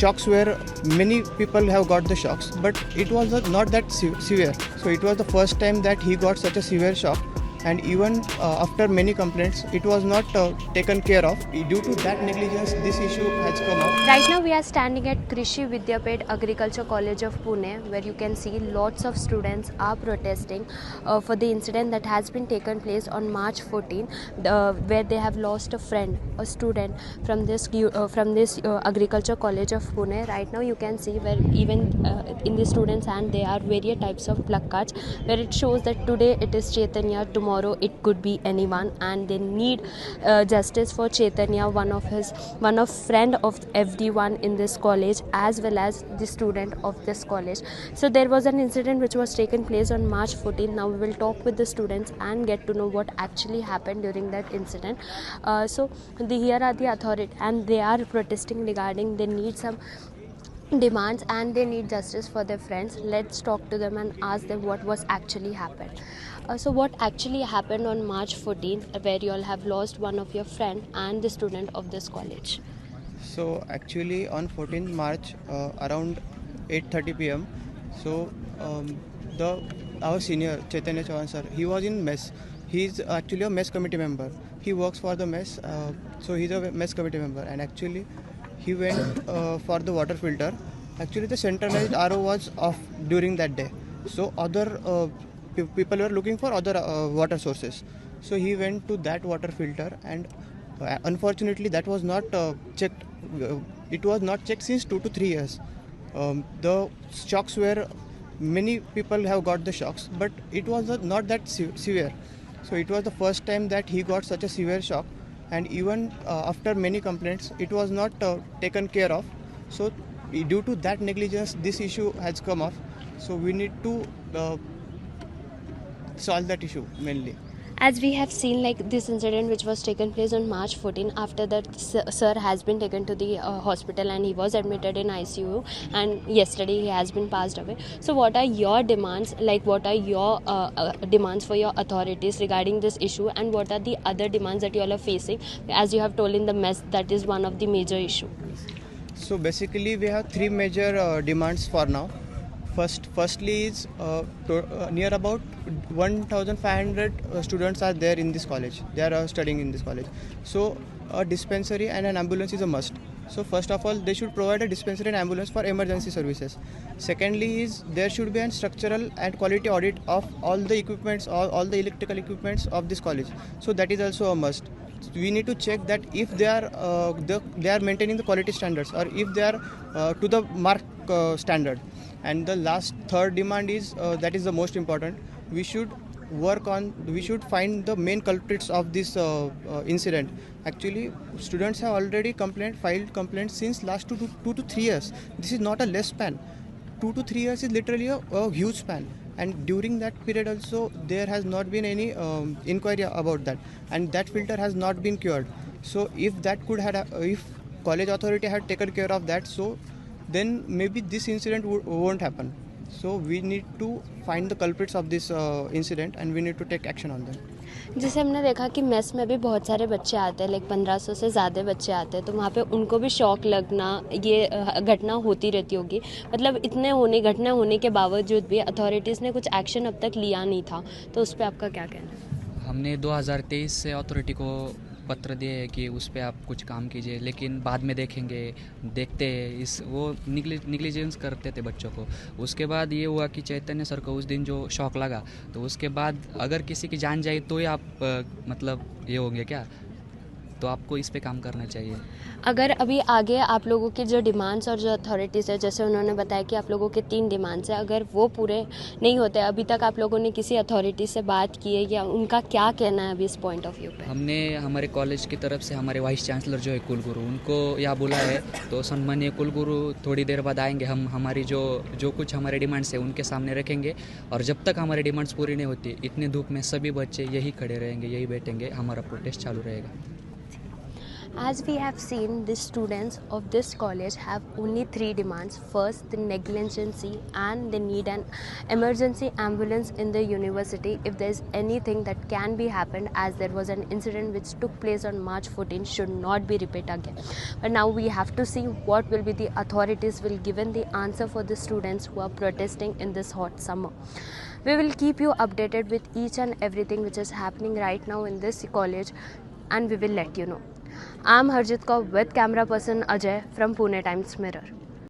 shocks where many people have got the shocks, but it was not that severe. So it was the first time that he got such a severe shock, and even after many complaints, it was not taken care of. Due to that negligence, this issue has come up. Right now we are standing at Krishi Vidyapet Agriculture College of Pune, where you can see lots of students are protesting for the incident that has been taken place on March 14, where they have lost a friend, a student from this Agriculture College of Pune. Right now you can see where even in the students' hand there are various types of placards where it shows that today it is Chaitanya, tomorrow it could be anyone, and they need justice for Chaitanya, one of friend of everyone in this college as well as the student of this college. So there was an incident which was taken place on March 14. Now we will talk with the students and get to know what actually happened during that incident. Here are the authorities and they are protesting regarding they need some demands and they need justice for their friends. Let's talk to them and ask them what was actually happened. So what actually happened on March 14th, where you all have lost one of your friend and the student of this college? So actually on 14th March around 8:30 p.m. So our senior Chaitanya Chauhan sir, he was in mess. He's actually a mess committee member. He works for the mess, so he's a mess committee member. And actually he went for the water filter. Actually the centralized RO was off during that day. So other people were looking for other water sources. So he went to that water filter, and unfortunately that was not checked. It was not checked since 2 to 3 years. The shocks were many people have got the shocks, but it was not that severe. So it was the first time that he got such a severe shock, and even after many complaints, it was not taken care of. So due to that negligence, this issue has come up. So we need to solve that issue mainly. As we have seen, like this incident which was taken place on March 14, after that sir has been taken to the hospital and he was admitted in ICU, and yesterday he has been passed away. So what are your demands, like what are your demands for your authorities regarding this issue, and what are the other demands that you all are facing? As you have told in the mess, that is one of the major issue. So basically we have three major demands for now. Firstly is near about 1,500 students are there in this college. They are studying in this college. So a dispensary and an ambulance is a must. So first of all, they should provide a dispensary and ambulance for emergency services. Secondly is there should be a structural and quality audit of all the equipments, all the electrical equipments of this college. So that is also a must. We need to check that if they are maintaining the quality standards, or if they are to the mark standard. And the third demand is that is the most important. We should find the main culprits of this incident. Actually, students have already filed complaints since last 2 to 3 years. This is not a less span. 2 to 3 years is literally a huge span. And during that period also, there has not been any inquiry about that, and that filter has not been cured. So if college authority had taken care of that, so then maybe this incident won't happen. So we need to find the culprits of this incident, and we need to take action on them. जैसे हमने देखा कि mess में भी बहुत सारे बच्चे आते हैं, लाइक 1500 से ज़्यादा बच्चे आते हैं, तो वहाँ पे उनको भी शॉक लगना, ये घटना होती रहती होगी. मतलब इतने घटना होने के बावजूद भी अथॉरिटीज़ ने कुछ एक्शन अब तक लिया नहीं था, तो उस पर आपका क्या कहना है? हमने 2023 से अथॉरिटी को पत्र दिए है कि उस पर आप कुछ काम कीजिए, लेकिन बाद में देखते वो निग्लिजेंस करते थे बच्चों को. उसके बाद ये हुआ कि चैतन्य सर को उस दिन जो शौक लगा, तो उसके बाद अगर किसी की जान जाए तो ही आप मतलब ये होंगे क्या, तो आपको इस पे काम करना चाहिए. अगर अभी आगे आप लोगों की जो डिमांड्स और जो अथॉरिटीज़ है, जैसे उन्होंने बताया कि आप लोगों के 3 डिमांड्स हैं, अगर वो पूरे नहीं होते, अभी तक आप लोगों ने किसी अथॉरिटी से बात की है या उनका क्या कहना है अभी इस पॉइंट ऑफ व्यू पे? हमने हमारे कॉलेज की तरफ से हमारे वाइस चांसलर जो है कुलगुरु, उनको यहाँ बुला है, तो सम्मानीय कुलगुरु थोड़ी देर बाद आएंगे. हम हमारी जो कुछ हमारे डिमांड्स है उनके सामने रखेंगे, और जब तक हमारी डिमांड्स पूरी नहीं होती, इतने धूप में सभी बच्चे यही खड़े रहेंगे, यही बैठेंगे, हमारा प्रोटेस्ट चालू रहेगा. As we have seen, the students of this college have only three demands. First, the negligency, and they need an emergency ambulance in the university if there is anything that can be happened, as there was an incident which took place on March 14 should not be repeated again. But now we have to see what will be the authorities will given the answer for the students who are protesting in this hot summer. We will keep you updated with each and everything which is happening right now in this college, and we will let you know. I'm Harjit Kaur with camera person Ajay from Pune Times Mirror.